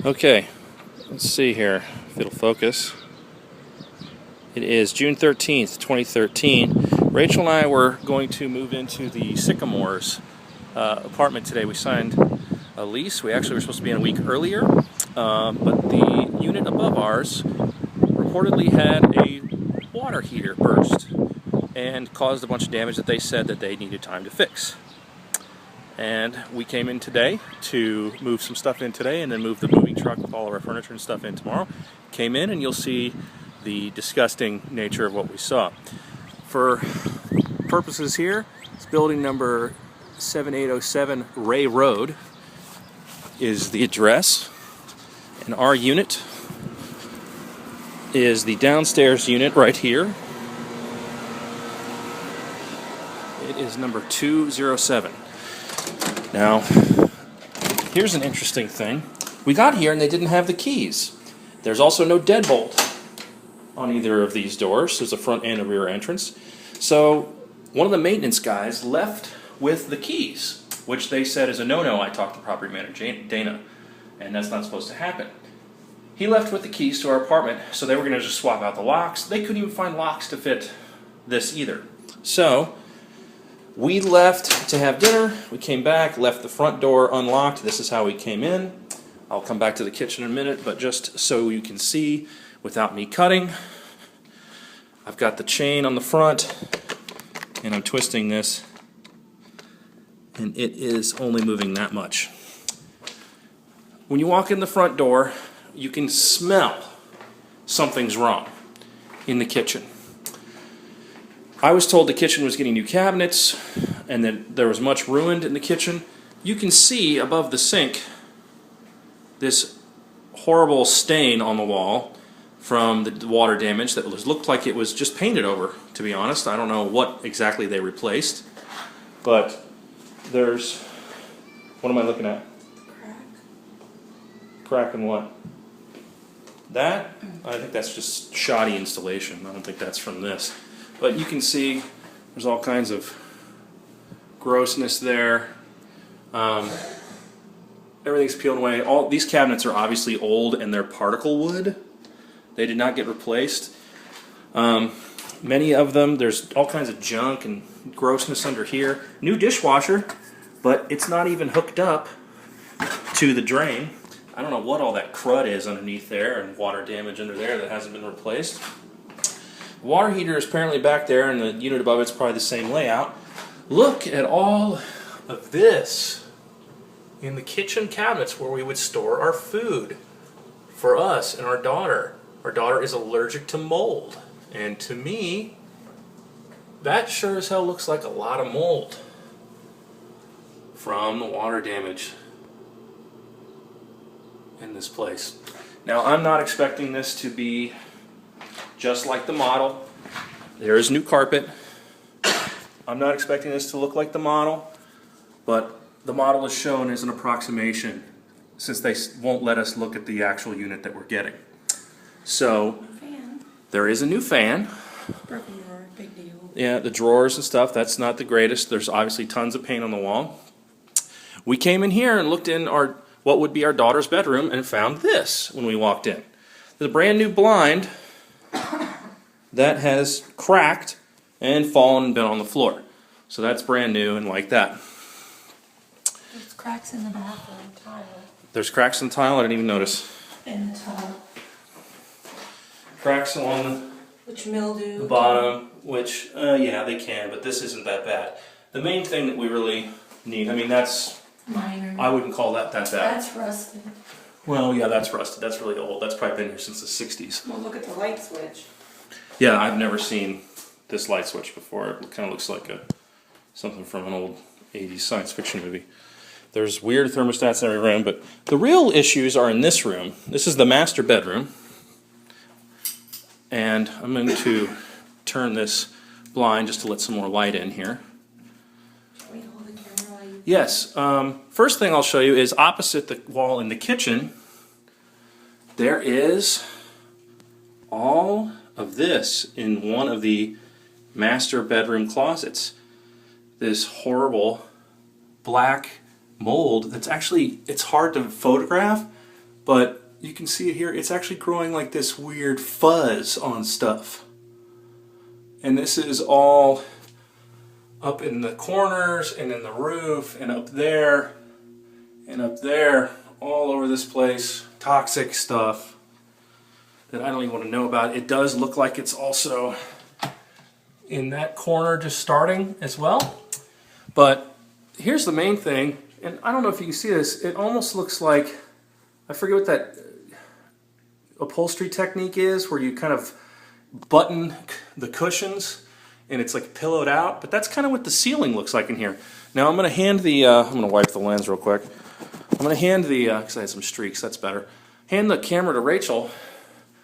Okay, let's see here if it'll focus. It is June 13th, 2013. Rachel and I were going to move into the Sycamores apartment today. We signed a lease. We actually were supposed to be in a week earlier, but the unit above ours reportedly had a water heater burst and caused a bunch of damage that they said that they needed time to fix. And we came in today to move some stuff in today and then move the moving truck with all of our furniture and stuff in tomorrow. Came in and you'll see the disgusting nature of what we saw. For purposes here, it's building number 7807 Ray Road is the address, and our unit is the downstairs unit right here. It is number 207. Now, here's an interesting thing. We got here and they didn't have the keys. There's also no deadbolt on either of these doors. There's a front and a rear entrance. So one of the maintenance guys left with the keys, which they said is a no-no. I talked to property manager Dana, and that's not supposed to happen. He left with the keys to our apartment, so they were going to just swap out the locks. They couldn't even find locks to fit this either. So we left to have dinner. We came back, left the front door unlocked. This is how we came in. I'll come back to the kitchen in a minute, but just so you can see without me cutting, I've got the chain on the front and I'm twisting this, and it is only moving that much. When you walk in the front door, you can smell something's wrong in the kitchen. I was told the kitchen was getting new cabinets and that there was much ruined in the kitchen. You can see above the sink this horrible stain on the wall from the water damage that looked like it was just painted over, to be honest. I don't know what exactly they replaced, but there's, what am I looking at? Crack in what? That? I think that's just shoddy installation. I don't think that's from this. But you can see there's all kinds of grossness there. Everything's peeled away. All these cabinets are obviously old and they're particle wood. They did not get replaced. Many of them, there's all kinds of junk and grossness under here. New dishwasher, but it's not even hooked up to the drain. I don't know what all that crud is underneath there and water damage under there that hasn't been replaced. The water heater is apparently back there, and the unit above it's probably the same layout. Look at all of this in the kitchen cabinets where we would store our food for us and our daughter. Our daughter is allergic to mold, and to me, that sure as hell looks like a lot of mold from the water damage in this place. Now, I'm not expecting this to be just like the model. There is new carpet. I'm not expecting this to look like the model, but the model is shown as an approximation since they won't let us look at the actual unit that we're getting. So there is a new fan. Broken drawer, big deal. Yeah, the drawers and stuff, that's not the greatest. There's obviously tons of paint on the wall. We came in here and looked in our what would be our daughter's bedroom and found this when we walked in. There's a brand new blind that has cracked and fallen and been on the floor. So that's brand new and like that. There's cracks in the bathroom tile. There's cracks in the tile? I didn't even notice. In the tile. Cracks along Which mildew? the bottom, which, yeah, they can, but this isn't that bad. The main thing that we really need, I mean, that's, minor. I wouldn't call that bad. That's rusted. Well, yeah, that's rusted. That's really old. That's probably been here since the 60s. Well, look at the light switch. Yeah, I've never seen this light switch before. It kind of looks like something from an old 80s science fiction movie. There's weird thermostats in every room, but the real issues are in this room. This is the master bedroom. And I'm going to turn this blind just to let some more light in here. Can we hold the camera while you... Yes. First thing I'll show you is opposite the wall in the kitchen, there is all of this in one of the master bedroom closets. This horrible black mold that's actually, it's hard to photograph, but you can see it here. It's actually growing like this weird fuzz on stuff. And this is all up in the corners and in the roof and up there all over this place. Toxic stuff that I don't even want to know about. It does look like it's also in that corner just starting as well. But here's the main thing, and I don't know if you can see this, it almost looks like, I forget what that upholstery technique is, where you kind of button the cushions and it's like pillowed out, but that's kind of what the ceiling looks like in here. Now I'm going to hand the, I'm going to wipe the lens real quick. I'm going to hand the, because I had some streaks, that's better. Hand the camera to Rachel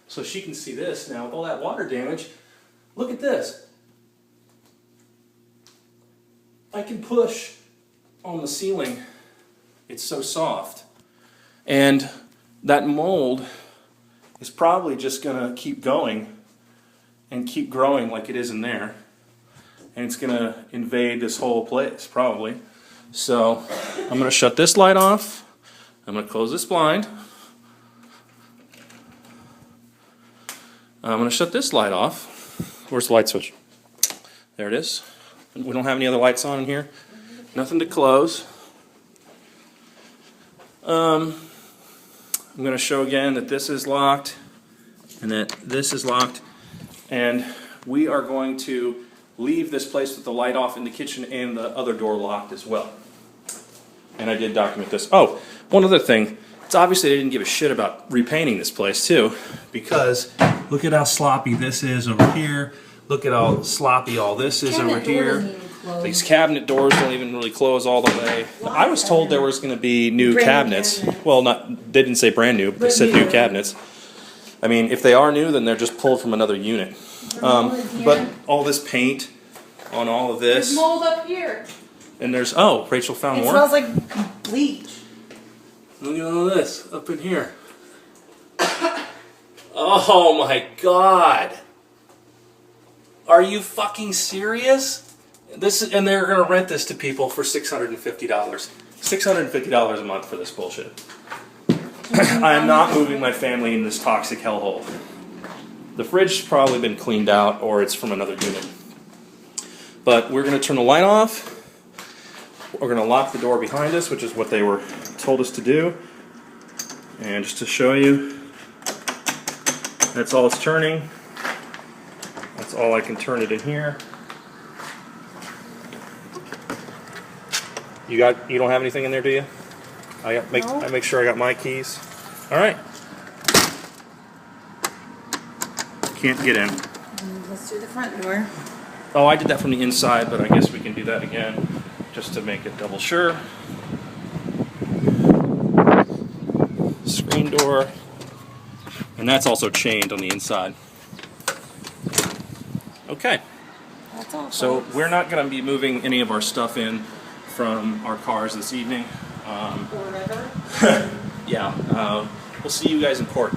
so she can see this now with all that water damage. Look at this. I can push on the ceiling. It's so soft. And that mold is probably just going to keep going and keep growing like it is in there. And it's going to invade this whole place, probably. So I'm going to shut this light off. I'm going to close this blind. I'm going to shut this light off. Where's the light switch? There it is. We don't have any other lights on in here. Nothing to close. I'm going to show again that this is locked and that this is locked. And we are going to leave this place with the light off in the kitchen and the other door locked as well. And I did document this. Oh, one other thing. It's obviously they didn't give a shit about repainting this place too, because look at how sloppy this is over here. Look at how sloppy all this is over here. These cabinet doors don't even really close all the way. I was told there was going to be new cabinets. Well, they didn't say brand new, but they said new cabinets. I mean, if they are new, then they're just pulled from another unit. But all this paint on all of this. There's mold up here. And there's, oh, Rachel found more. It smells like bleach. Look at all this up in here. Oh my God. Are you fucking serious? And they're going to rent this to people for $650. $650 a month for this bullshit. I am not moving my family in this toxic hellhole. The fridge's probably been cleaned out, or it's from another unit. But we're going to turn the light off. We're going to lock the door behind us, which is what they were told us to do. And just to show you, that's all it's turning. That's all I can turn it in here. You don't have anything in there, do you? I make sure I got my keys. All right. Can't get in. Let's do the front door. Oh, I did that from the inside, but I guess we can do that again just to make it double sure. Screen door. And that's also chained on the inside. Okay. That's all. So we're not going to be moving any of our stuff in from our cars this evening. Or whatever. Yeah. We'll see you guys in court.